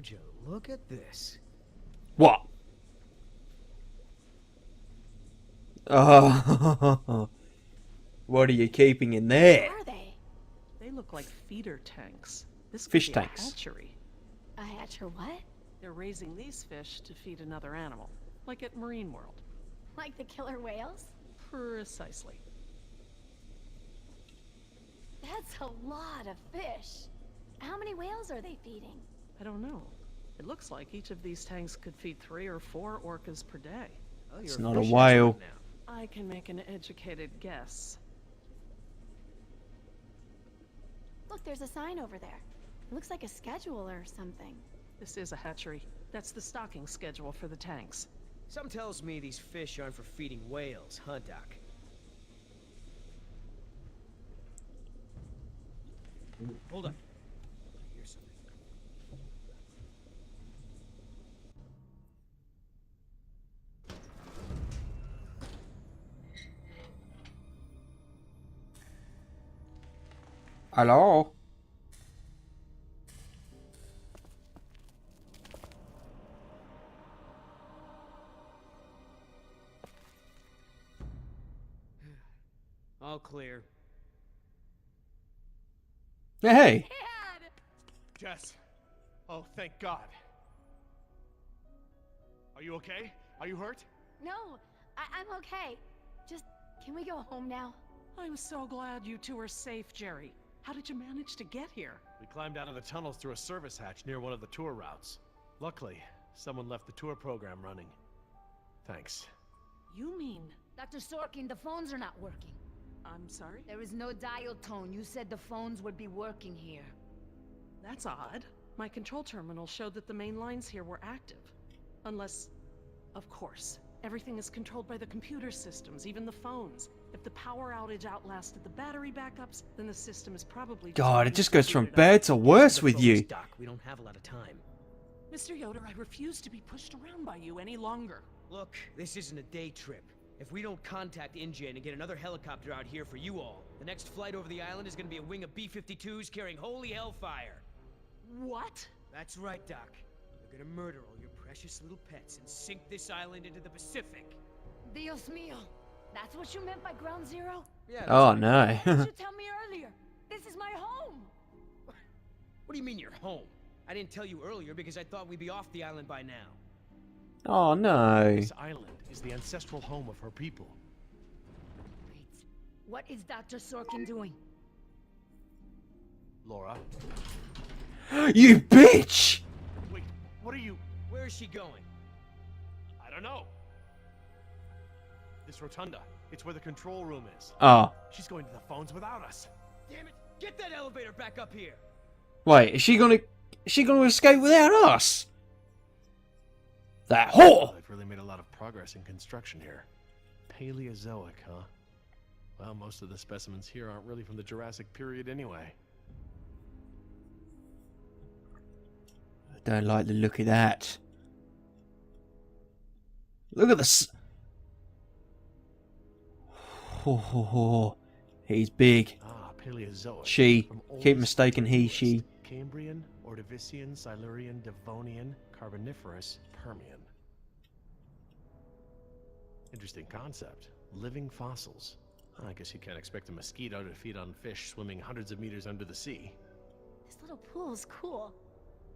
Would you look at this? What? Oh, what are you keeping in there? What are they? They look like feeder tanks. This could Fish be tanks. a hatchery. A hatcher what? They're raising these fish to feed another animal, like at Marine World. Like the killer whales? Precisely. That's a lot of fish. How many whales are they feeding? I don't know. It looks like each of these tanks could feed 3 or 4 orcas per day. Oh, It's you're not a fish whale. expert now. I can make an educated guess. Look, there's a sign over there. It looks like a schedule or something. This is a hatchery. That's the stocking schedule for the tanks. Something tells me these fish aren't for feeding whales, huh, Doc? Hold up. I hear something. Hello? All clear. Hey! Dad! Jess. Oh, thank God. Are you okay? Are you hurt? No, I'm okay. Just, can we go home now? I'm so glad you two are safe, Jerry. How did you manage to get here? We climbed out of the tunnels through a service hatch near one of the tour routes. Luckily, someone left the tour program running. Thanks. You mean... Dr. Sorkin, the phones are not working. I'm sorry? There is no dial tone. You said the phones would be working here. That's odd. My control terminal showed that the main lines here were active. Unless... Of course. Everything is controlled by the computer systems, even the phones. If the power outage outlasted the battery backups, then the system is probably... God, it just goes from booted up. bad to worse The with focus, you. Doc. We don't have a lot of time. Mr. Yoder, I refuse to be pushed around by you any longer. Look, this isn't a day trip. If we don't contact InGen and get another helicopter out here for you all, the next flight over the island is gonna be a wing of B-52s carrying holy hellfire. What? That's right, Doc. They're gonna murder all your precious little pets and sink this island into the Pacific. Dios mío. That's what you meant by ground zero? Yeah. Oh that's no. You should tell me earlier. This is my home. What do you mean you're home? I didn't tell you earlier because I thought we'd be off the island by now. Oh no. This island is the ancestral home of her people. Wait. What is Dr. Sorkin doing? Laura. You bitch! Wait, what are you... Where is she going? I don't know. This rotunda. It's where the control room is. Oh. She's going to the phones without us. Damn it! Get that elevator back up here! Wait, is she gonna escape without us? That whore! They've really made a lot of progress in construction here. Paleozoic, huh? Well, most of the specimens here aren't really from the Jurassic period anyway. I don't like the look of that. Look at this. Oh, he's big. Ah, Paleozoic. She. From Keep oldest mistaking he, to she. newest. Cambrian, Ordovician, Silurian, Devonian, Carboniferous, Permian. Interesting concept. Living fossils. I guess you can't expect a mosquito to feed on fish swimming hundreds of meters under the sea. This little pool is cool.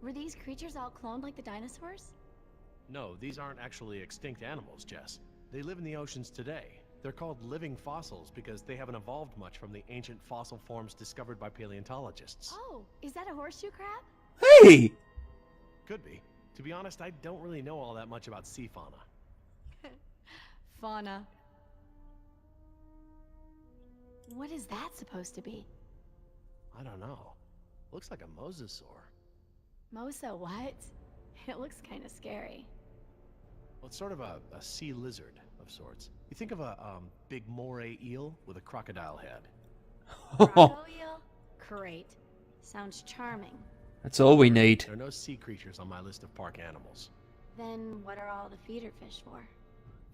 Were these creatures all cloned like the dinosaurs? No, these aren't actually extinct animals, Jess. They live in the oceans today. They're called living fossils because they haven't evolved much from the ancient fossil forms discovered by paleontologists. Oh, is that a horseshoe crab? Hey! Could be. To be honest, I don't really know all that much about sea fauna. Fauna. What is that supposed to be? I don't know. Looks like a mosasaur. Mosa what? It looks kind of scary. Well, it's sort of a sea lizard of sorts. You think of a big moray eel with a crocodile head. Crocodile eel? Great. Sounds charming. That's all we need. There are no sea creatures on my list of park animals. Then what are all the feeder fish for?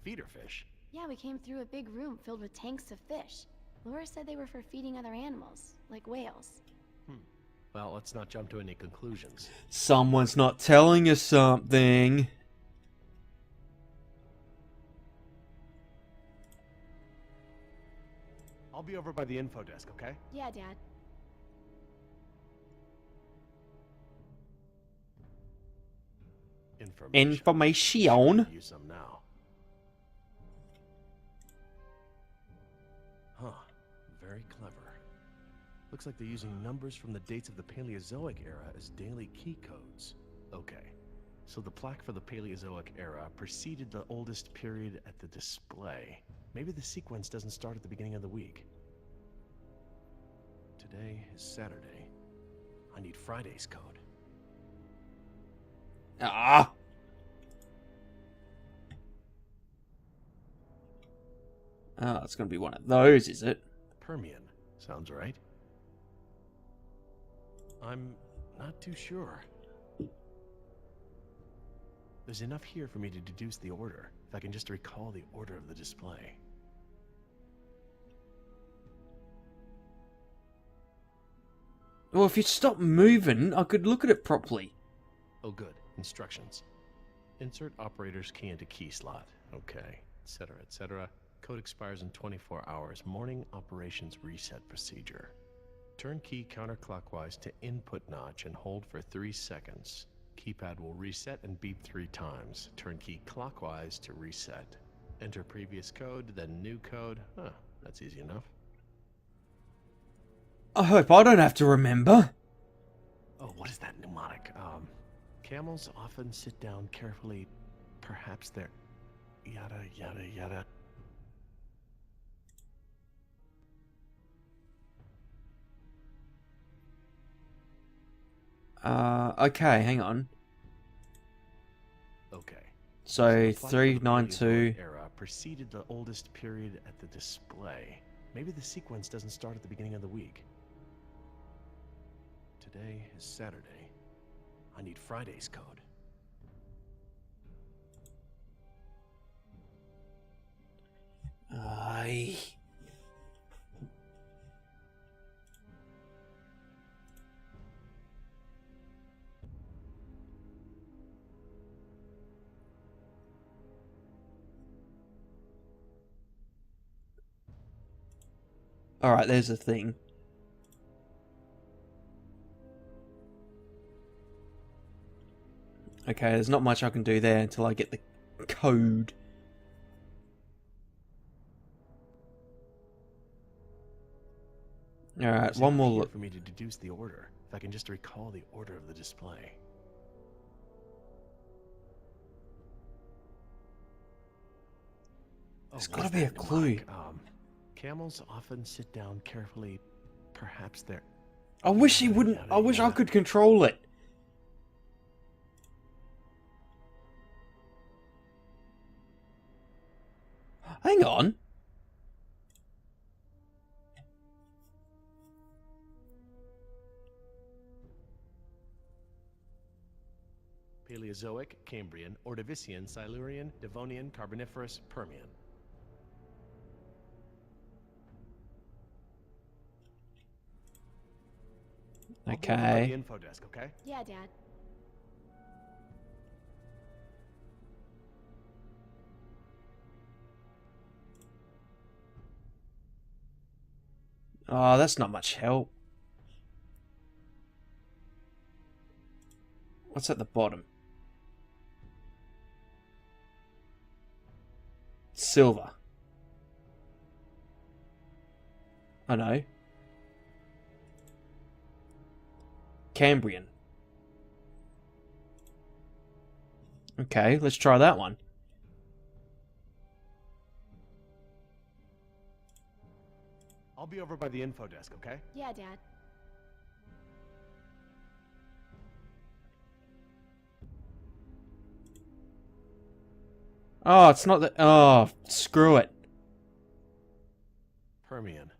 Feeder fish? Yeah, we came through a big room filled with tanks of fish. Laura said they were for feeding other animals, like whales. Well, let's not jump to any conclusions. Someone's not telling us something. I'll be over by the info desk, okay? Yeah, Dad. Information. Use some now. Huh. Very clever. Looks like they're using numbers from the dates of the Paleozoic era as daily key codes. Okay. So the plaque for the Paleozoic era preceded the oldest period at the display. Maybe the sequence doesn't start at the beginning of the week. Today is Saturday. I need Friday's code. Ah. Oh, it's going to be one of those, is it? Permian. Sounds right. I'm not too sure. There's enough here for me to deduce the order, if I can just recall the order of the display. Well, if you stop moving, I could look at it properly. Oh, good. Instructions. Insert operator's key into key slot. Okay. Etc., etc. Code expires in 24 hours. Morning operations reset procedure. Turn key counterclockwise to input notch and hold for 3 seconds. Keypad will reset and beep 3 times. Turn key clockwise to reset. Enter previous code, then new code. Huh, that's easy enough. I hope I don't have to remember. Oh, what is that mnemonic? Camels often sit down carefully. Perhaps they're... yada, yada, yada. Okay, hang on. Okay. So, the plaque for the 392. Paleozoic era preceded the oldest period at the display. Maybe the sequence doesn't start at the beginning of the week. Today is Saturday. I need Friday's code. Aye. Alright, there's the thing. Okay, there's not much I can do there until I get the code. Alright, There's one enough more here look. for me to deduce the order, if I can just recall the order of the display. There's what gotta is be a that clue. mnemonic? Camels often sit down carefully. Perhaps they're... I wish he wouldn't. I wish I could control it. Hang on. Paleozoic, Cambrian, Ordovician, Silurian, Devonian, Carboniferous, Permian. I'll be over by Okay. the info desk, okay? Yeah, Dad. Oh, that's not much help. What's at the bottom? Silver. I know. Cambrian. Okay, let's try that one. I'll be over by the info desk, okay? Yeah, Dad. Oh, it's not that. Oh, screw it. Permian.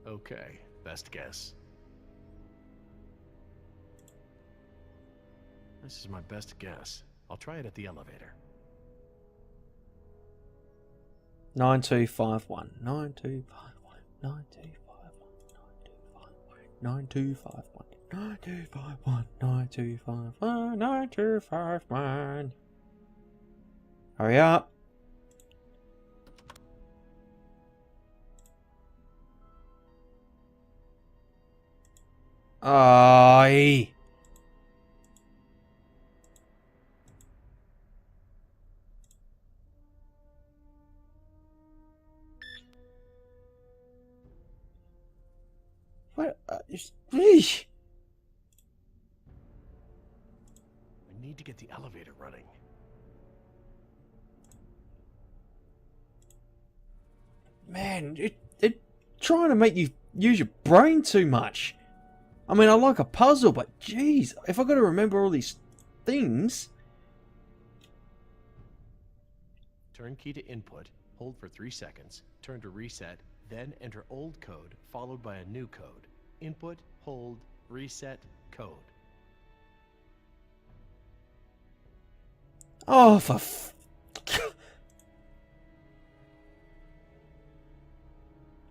Okay, best guess. This is my best guess. I'll try it at the elevator. 9251. 9251. 9251. 9251. 9251. 9251. Hurry up. Aye. What? We need to get the elevator running. Man, it trying to make you use your brain too much. I mean, I like a puzzle, but jeez, if I got to remember all these things. Turn key to input, hold for 3 seconds, turn to reset, then enter old code followed by a new code. Input, hold, reset, code. Oh,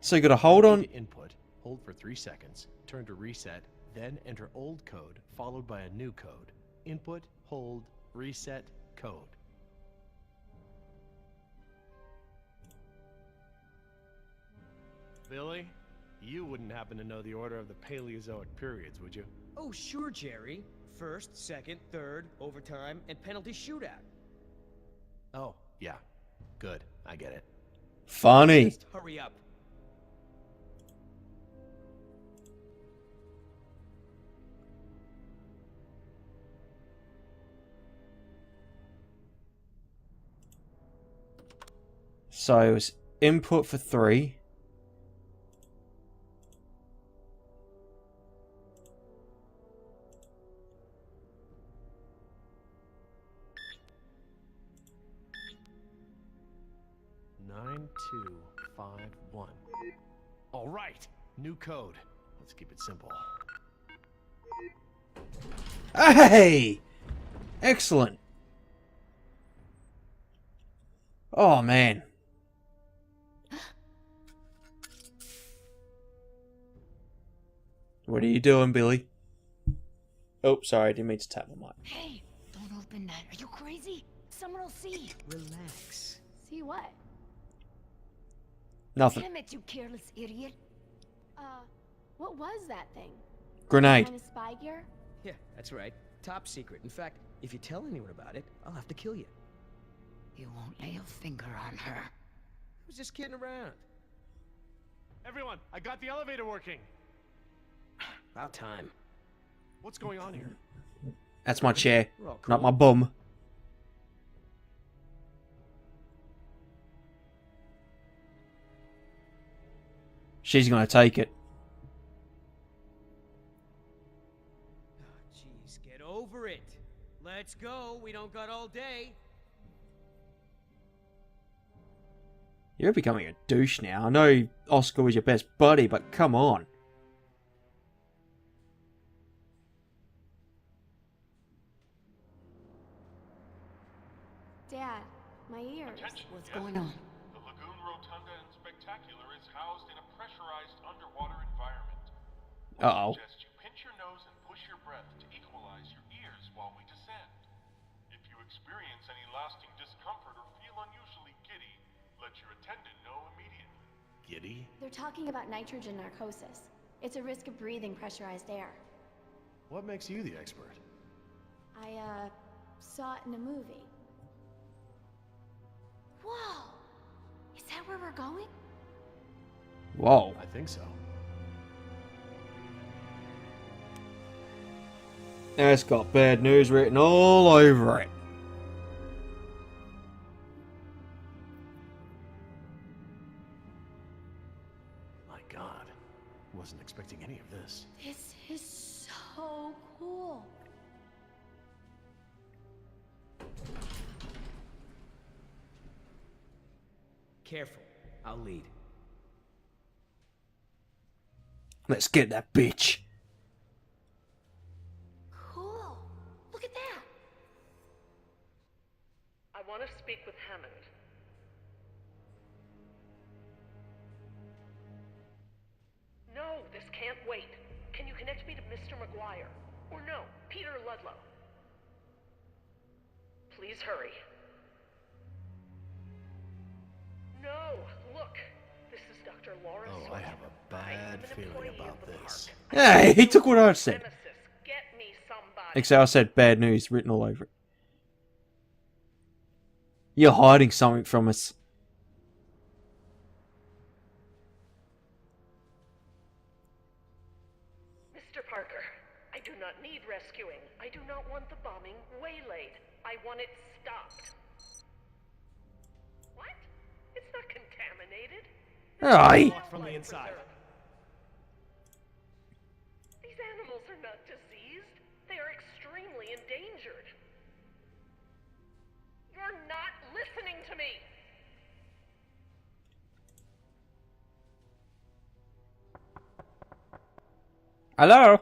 so you got to hold on. Input, hold for 3 seconds, turn to reset, then enter old code followed by a new code. Input, hold, reset, code. Billy, you wouldn't happen to know the order of the Paleozoic periods, would you? Oh, sure, Jerry. First, second, third, overtime, and penalty shootout. Oh, yeah. Good, I get it. Funny. Just hurry up. So it was input for 3. Nine, 2, 5, 1. All right, new code. Let's keep it simple. Hey! Excellent. Oh, man. What are you doing, Billy? Oh, sorry, I didn't mean to tap my mic. Hey, don't open that. Are you crazy? Someone will see. Relax. See what? Nothing. Damn it, you careless idiot. What was that thing? Grenade. Kind of spy gear? Yeah, that's right. Top secret. In fact, if you tell anyone about it, I'll have to kill you. You won't lay a finger on her. I was just kidding around. Everyone, I got the elevator working. About time. What's going on here? That's my chair, We're all not cool. my bum. She's gonna take it. Jeez, get over it. Let's go. We don't got all day. You're becoming a douche now. I know Oscar was your best buddy, but come on. Dad, my ears. Attention, What's yes. going on? The Lagoon Rotunda and Spectacular is housed in a pressurized underwater environment. Uh-oh. I suggest you pinch your nose and push your breath to equalize your ears while we descend. If you experience any lasting discomfort or feel unusually giddy, let your attendant know immediately. Giddy? They're talking about nitrogen narcosis. It's a risk of breathing pressurized air. What makes you the expert? I, saw it in a movie. Whoa! Is that where we're going? Whoa. I think so. It's got bad news written all over it. My God. Wasn't expecting any of this. This is so cool. Careful. I'll lead. Let's get that bitch. Cool. Look at that. I want to speak with Hammond. No, this can't wait. Can you connect me to Mr. McGuire? Or no, Peter Ludlow? Please hurry. No, look. This is Dr. Laura Oh, I Swain. have a bad feeling about this. Hey, he took what I said. Nemesis, get me somebody. Except I said bad news written all over it. You're hiding something from us. Mr. Parker, I do not need rescuing. I do not want the bombing waylaid. I want it stopped. What? It's not contaminated. Aye. Locked from the inside. These animals are not diseased. They are extremely endangered. You're not listening to me. Hello?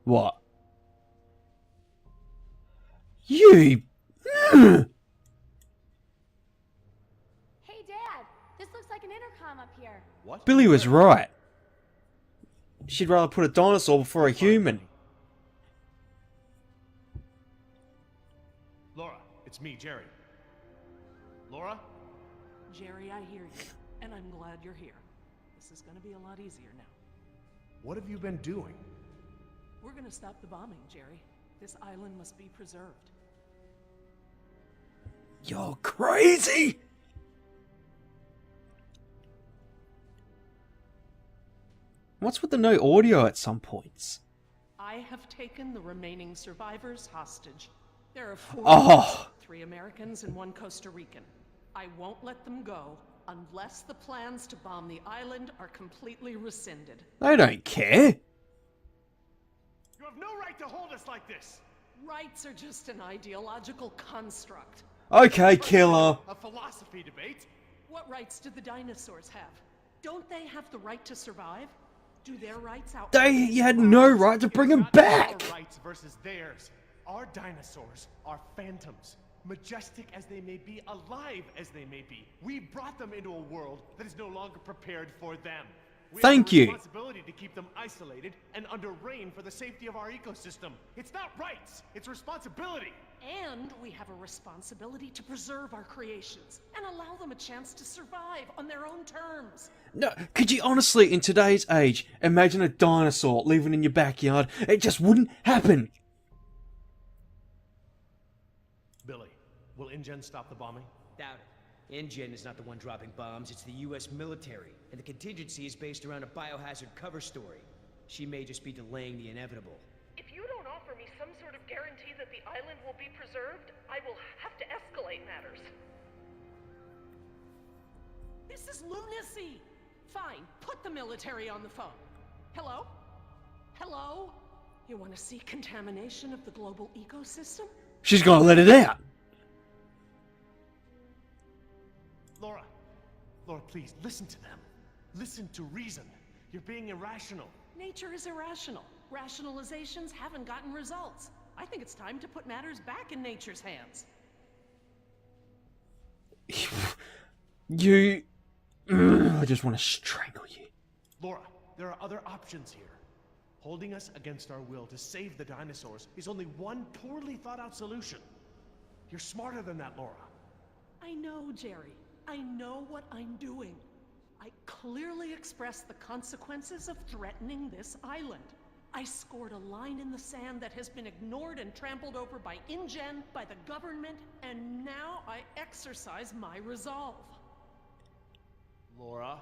What? You... Hey, Dad! This looks like an intercom up here. What? Billy was right. She'd rather put a dinosaur before a human. Laura, it's me, Jerry. Laura? Jerry, I hear you, and I'm glad you're here. This is gonna be a lot easier now. What have you been doing? We're gonna stop the bombing, Jerry. This island must be preserved. You're crazy! What's with the no audio at some points? I have taken the remaining survivors hostage. There are 4 Oh. 3 Americans and 1 Costa Rican. I won't let them go unless the plans to bomb the island are completely rescinded. They don't care. You have no right to hold us like this! Rights are just an ideological construct. Okay, killer. A philosophy debate? What rights do the dinosaurs have? Don't they have the right to survive? Do their rights out? They had no right to bring him back. Our rights versus theirs. Our dinosaurs are phantoms. Majestic as they may be, alive as they may be. We brought them into a world that is no longer prepared for them. We Thank have a you. responsibility to keep them isolated and under reign for the safety of our ecosystem. It's not rights, it's responsibility. And we have a responsibility to preserve our creations and allow them a chance to survive on their own terms. No, could you honestly, in today's age, imagine a dinosaur living in your backyard? It just wouldn't happen. Billy, will InGen stop the bombing? Doubt it. InGen is not the one dropping bombs, it's the US military. And the contingency is based around a biohazard cover story. She may just be delaying the inevitable. If you don't offer me some sort of guarantee that the island will be preserved, I will have to escalate matters. This is lunacy! Fine, put the military on the phone. Hello? Hello? You want to see contamination of the global ecosystem? She's gonna let it out. Laura, please, listen to them. Listen to reason. You're being irrational. Nature is irrational. Rationalizations haven't gotten results. I think it's time to put matters back in nature's hands. You... I just want to strangle you. Laura, there are other options here. Holding us against our will to save the dinosaurs is only one poorly thought out solution. You're smarter than that, Laura. I know, Jerry. I know what I'm doing. I clearly expressed the consequences of threatening this island. I scored a line in the sand that has been ignored and trampled over by InGen, by the government, and now I exercise my resolve. Laura?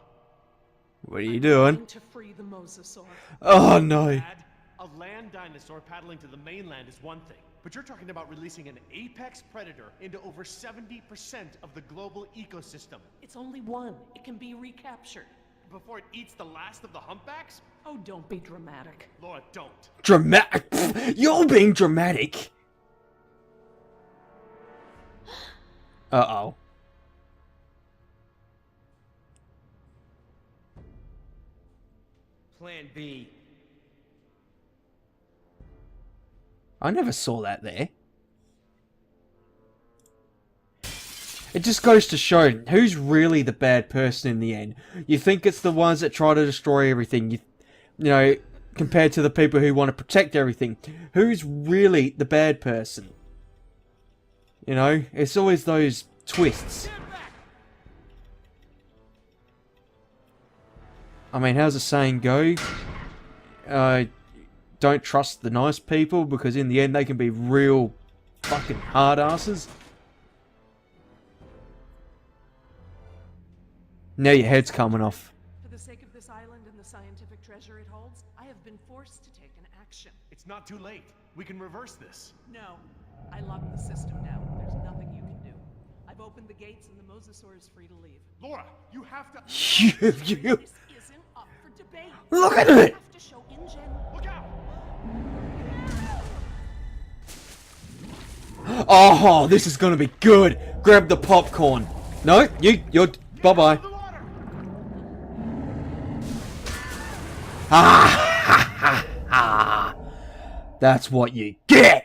What are you I'm doing? going to free the mosasaur. Oh no. Dad, a land dinosaur paddling to the mainland is one thing, but you're talking about releasing an apex predator into over 70% of the global ecosystem It's only one. It can be recaptured. before it eats the last of the humpbacks? Oh, don't be dramatic. Laura, don't. Dramatic. You're being dramatic. Uh-oh. Plan B. I never saw that there. It just goes to show who's really the bad person in the end. You think it's the ones that try to destroy everything, you know, compared to the people who want to protect everything. Who's really the bad person? You know, it's always those twists. I mean, how's the saying go? Don't trust the nice people, because in the end they can be real fucking hard asses. Now your head's coming off. For the sake of this island and the scientific treasure it holds, I have been forced to take an action. It's not too late. We can reverse this. No, I locked the system down. There's nothing you can do. I've opened the gates and the Mosasaur is free to leave. Laura, you have to... You. This isn't up for debate. Look at it! I have to show InGen. Look out! Oh, this is gonna be good. Grab the popcorn. No, you're... Bye-bye. Ah, ha, ha, ha. That's what you get.